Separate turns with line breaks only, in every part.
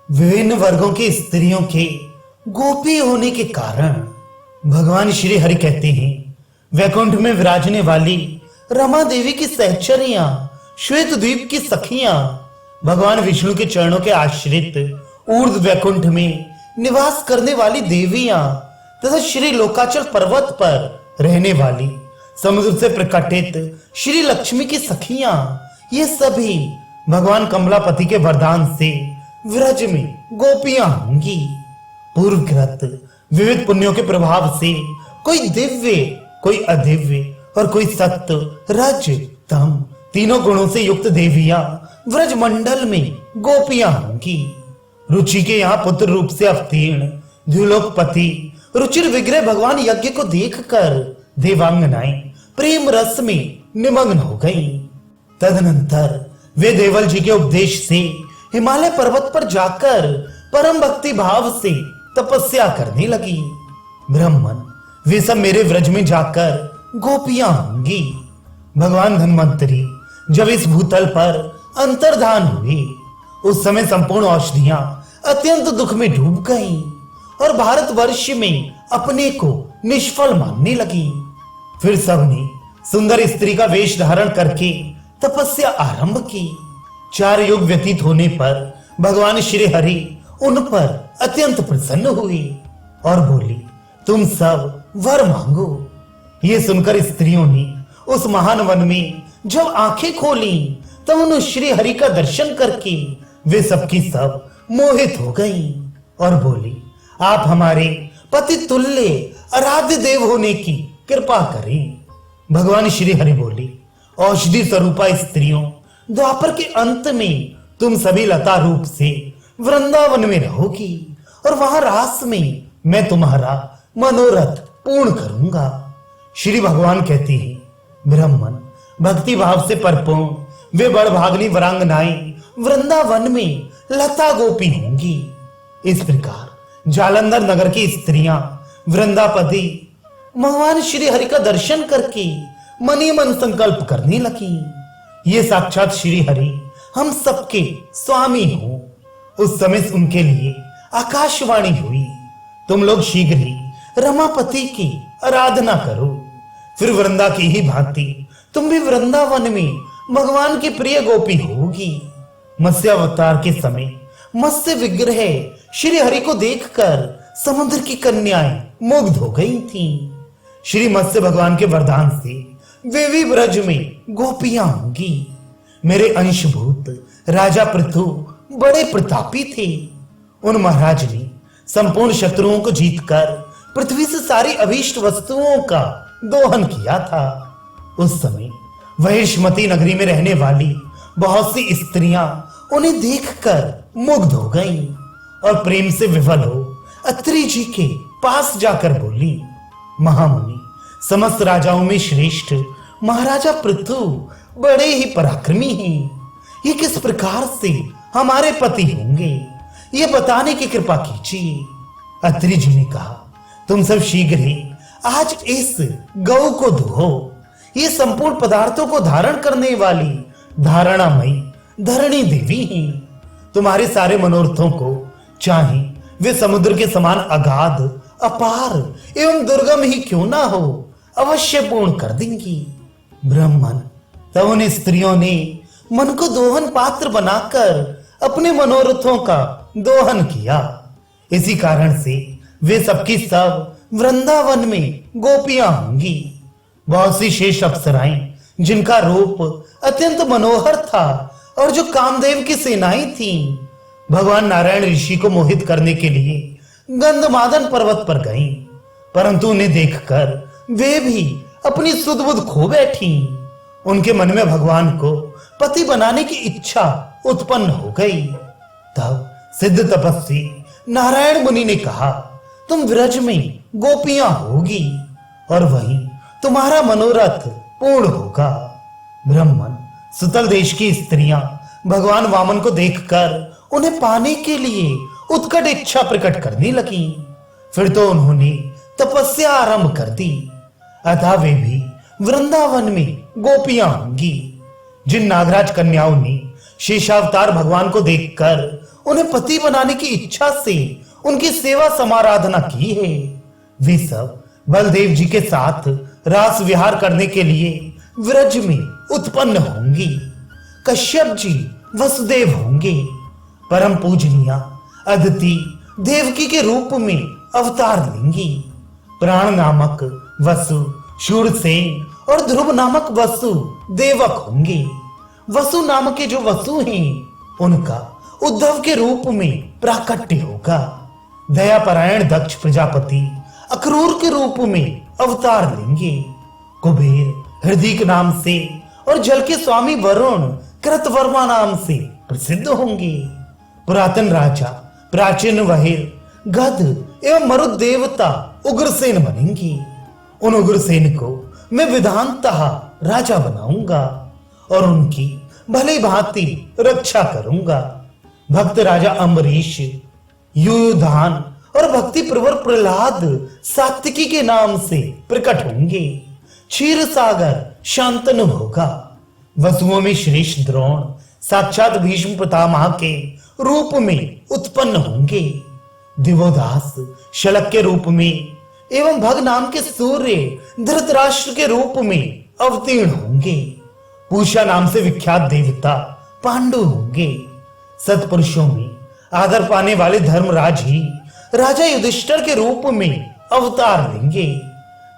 विभिन्न वर्गों की स्त्रियों के गोपी होने के कारण भगवान श्री हरि कहते हैं, वैकुंठ में विराजने वाली रमा देवी की सहचरियां, श्वेत द्वीप की सखियां, भगवान विष्णु के चरणों के आश्रित ऊर्ध्व वैकुंठ में निवास करने वाली देवियां तथा श्री लोकाचल पर्वत पर रहने वाली समुद्र से प्रकटित श्री लक्ष्मी की सखियां, ये सभी भगवान कमलापति के वरदान से व्रज में गोपियां होंगी। पूर्वकृत विविध पुण्यों के प्रभाव से कोई दिव्य, कोई अदिव्य और कोई सत्व, रज, तम तीनों गुणों से युक्त देवियां व्रज मंडल में गोपियां होंगी। रुचि के यहाँ पुत्र रूप से अवतीर्ण द्युलोकपति रुचिर विग्रह भगवान यज्ञ को देखकर देवांगनाएं प्रेम रस में निमग्न हो गई। तदनंतर वे देवल जी के उपदेश से हिमालय पर्वत पर जाकर परम भक्ति भाव से तपस्या करने लगी। ब्राह्मण, वे सब मेरे व्रज में जाकर गोपियां होंगी। भगवान धन्वंतरी जब इस भूतल पर अंतर्धान हुए, उस समय संपूर्ण औषधियां अत्यंत दुख में डूब गईं और भारतवर्ष में अपने को निष्फल मानने लगी। फिर सबने सुंदर स्त्री का वेश धारण करके तपस्या आरंभ की। 4 युग व्यतीत होने पर भगवान श्री हरि उन पर अत्यंत प्रसन्न हुई और बोली, तुम सब वर मांगो। ये सुनकर स्त्रियों ने उस महान वन में जब आंखें खोली, तब उन श्री हरि का दर्शन करके वे सबकी सब मोहित हो गईं और बोली, आप हमारे पति तुल्य आराध्य देव होने की कृपा करें। भगवान श्री हरि बोले, औषधि स्वरूपा स्त्रियों, द्वापर के अंत में तुम सभी लता रूप से वृंदावन में रहोगी और वहां रास में मैं तुम्हारा मनोरथ पूर्ण करूंगा। श्री भगवान कहते हैं, ब्राह्मण, भक्ति भाव से परिपूर्ण वे बड़भागनी वरांगनाएं वृंदावन में लता गोपी होंगी। इस प्रकार जालंधर नगर की स्त्रियां वृंदापति भगवान श्री हरि का दर्शन करके मन ही मन संकल्प करने लगी, ये साक्षात श्री हरि हम सबके स्वामी हो। उस समय उनके लिए आकाशवाणी हुई, तुम लोग शीघ्र ही रमापति की आराधना करो। फिर वृंदा की ही भांति तुम भी वृंदावन में भगवान की प्रिय गोपी होगी। मत्स्यावतार के समय मत्स्य विग्रह श्री हरि को देखकर समुद्र की कन्याएं मुग्ध हो गई थीं। श्री मत्स्य भगवान के वरदान से वे भी ब्रज में गोपियां होंगी। मेरे अंशभूत राजा पृथु बड़े प्रतापी थे। उन महाराज ने संपूर्ण शत्रुओं को जीतकर पृथ्वी से सारी अभीष्ट वस्तुओं का दोहन किया था। उस समय वहिष्मती नगरी में रहने वाली बहुत सी स्त्रियां उन्हें देखकर मुग्ध हो गईं और प्रेम से विफल हो अत्रि जी के पास जाकर बोली, महामुनि, समस्त राजाओं में श्रेष्ठ महाराजा पृथु बड़े ही पराक्रमी हैं। ये किस प्रकार से हमारे पति होंगे, ये बताने की कृपा कीजिए। अत्रि जी ने कहा, तुम सब शीघ्र ही आज इस गौ को धो। ये संपूर्ण पदार्थों को धारण करने वाली धारणामयी धरणी देवी हैं। तुम्हारे सारे मनोरथों को चाहे वे समुद्र के समान अगाध, अपार एवं दुर्गम ही क्यों ना हो, अवश्य पूर्ण कर देंगी। ब्राह्मण, तब उन स्त्रियों ने मन को दोहन पात्र बनाकर अपने मनोरथों का दोहन किया। इसी कारण से वे सबकी सब वृंदावन में गोपियां होंगी। बहुत सी शेष अप्सराएं, जिनका रूप अत्यंत मनोहर था और जो कामदेव की सेनाएं थीं, भगवान नारायण ऋषि को मोहित करने के लिए गंधमादन पर्वत पर गईं, परंतु उन्हें देखकर वे भी अपनी सुध बुध खो बैठी। उनके मन में भगवान को पति बनाने की इच्छा उत्पन्न हो गई। तब सिद्ध तपस्वी नारायण मुनि ने कहा, तुम व्रज में गोपियां होगी और वहीं तुम्हारा मनोरथ पूर्ण होगा। ब्राह्मण, सुतल देश की स्त्रियां भगवान वामन को देखकर उन्हें पाने के लिए उत्कट इच्छा प्रकट करने लगी। फिर तो उन्होंने तपस्या आरंभ कर दी। अतः वे भी वृंदावन में गोपियां होंगी। जिन नागराज कन्याओं ने शेषावतार भगवान को देखकर उन्हें पति बनाने की इच्छा से उनकी सेवा समाराधना की है। वे सब बलदेव जी के साथ रास विहार करने के लिए व्रज में उत्पन्न होंगी। कश्यप जी वसुदेव होंगे। परम पूजनीय अदिति देवकी के रूप में अवतार लेंगी। प्राण नामक वसु शूरसेन और ध्रुव नामक वसु देवक होंगे। वसु नामक के जो वसु हैं उनका उद्धव के रूप में प्राकट्य होगा। दयापरायण दक्ष प्रजापति अक्रूर के रूप में अवतार लेंगे। कुबेर हृदय नाम से और जल के स्वामी वरुण कृतवर्मा नाम से प्रसिद्ध होंगे। पुरातन राजा प्राचीन वहिर गध एवं मरुद देवता उग्रसेन बनेंगे। उन उग्रसेन को मैं विधानतः राजा बनाऊंगा और उनकी भली भांति रक्षा करूंगा। भक्त राजा अम्बरीश, युयुधान और भक्ति प्रवर प्रहलाद सात्विकी के नाम से प्रकट होंगे। क्षीर सागर शांतनु होगा। वसुओं में श्रेष्ठ द्रोण साक्षात भीष्म पितामह के रूप में उत्पन्न होंगे। दिवोदास शलक के रूप में एवं भग नाम के सूर्य धृतराष्ट्र के रूप में अवतीर्ण होंगे। पूषा नाम से विख्यात देवता पांडु होंगे। सत्पुरुषों में आदर पाने वाले धर्मराज ही राजा युधिष्ठिर के रूप में अवतार लेंगे।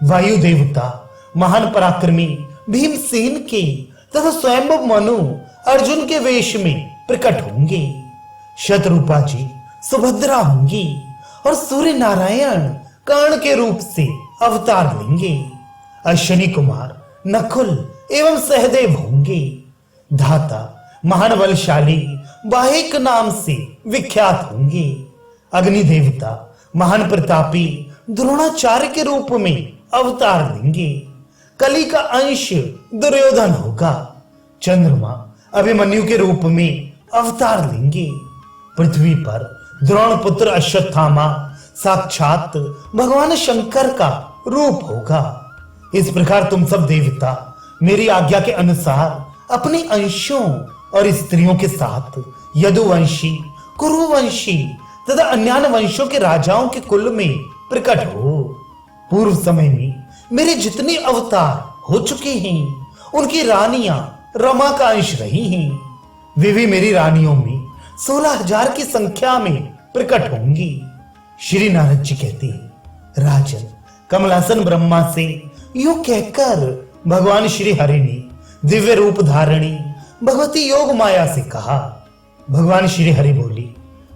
वायु देवता महान पराक्रमी भीमसेन के तथा स्वयं मनु अर्जुन के वेश में प्रकट होंगे। शतरूपा जी सुभद्रा होंगी और सूर्य नारायण कर्ण के रूप से अवतार लेंगे। अश्विनी कुमार नकुल एवं सहदेव होंगे। धाता महान बलशाली बाहिक नाम से विख्यात होंगे। अग्नि देवता महान प्रतापी द्रोणाचार्य के रूप में अवतार लेंगे। कली का अंश दुर्योधन होगा। चंद्रमा अभिमन्यु के रूप में अवतार लेंगे। पृथ्वी पर द्रोण पुत्र अश्वत्थामा साक्षात भगवान शंकर का रूप होगा। इस प्रकार तुम सब देवता मेरी आज्ञा के अनुसार अपने अंशों और स्त्रियों के साथ यदुवंशी, कुरुवंशी तथा अन्य वंशों के राजाओं के कुल में प्रकट हो। पूर्व समय में मेरे जितने अवतार हो चुके हैं उनकी रानियां रमा का अंश रही हैं। वे भी मेरी रानियों में 16,000 की संख्या में प्रकट होंगी। श्री नारद जी कहते हैं, राजन कमलासन ब्रह्मा से यूं कहकर भगवान श्री हरि ने दिव्य रूप धारणी भगवती योग माया से कहा। भगवान श्री हरि बोली,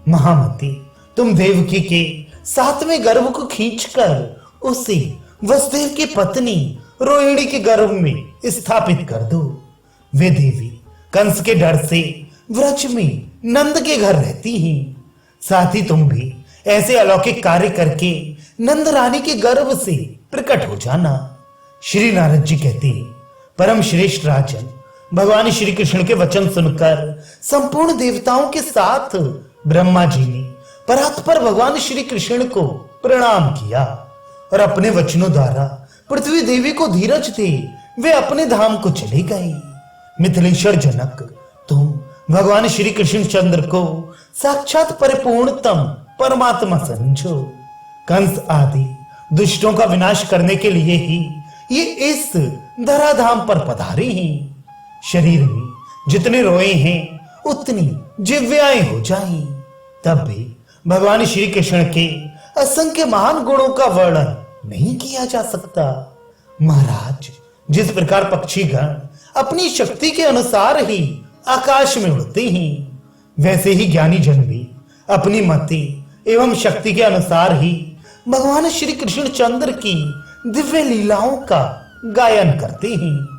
महामती तुम देवकी के 7वें गर्भ को खींचकर उसे वसुदेव की पत्नी रोहिणी के गर्भ में स्थापित कर दो। वे देवी कंस के डर से व्रज में नंद के घर रहती हैं। साथ ही तुम भी ऐसे अलौकिक कार्य करके नंद रानी के गर्भ से प्रकट हो जाना। श्री नारद जी कहते हैं, परम श्रेष्ठ राजन भगवान श्री कृष्ण के वचन सुनकर संपूर्ण देवताओं के साथ ब्रह्मा जी ने परात्पर भगवान श्री कृष्ण को प्रणाम किया और अपने वचनों द्वारा पृथ्वी देवी को धीरज दे वे अपने धाम को चले गए। मिथिलेश्वर जनक तुम भगवान श्री कृष्ण चंद्र को साक्षात परिपूर्णतम परमात्मा समझो। कंस आदि दुष्टों का विनाश करने के लिए ही ये इस धराधाम पर पधारे हैं। शरीर में जितने रोए हैं उतनी जिव्याएं हो जाएं। तब भी भगवान श्री कृष्ण के असंख्य महान गुणों का वर्णन नहीं किया जा सकता। महाराज जिस प्रकार पक्षीगण अपनी शक्ति के अनुसार ही आकाश में उड़ते हैं, वैसे ही ज्ञानी जन भी अपनी मति एवं शक्ति के अनुसार ही भगवान श्री कृष्ण चंद्र की दिव्य लीलाओं का गायन करते हैं।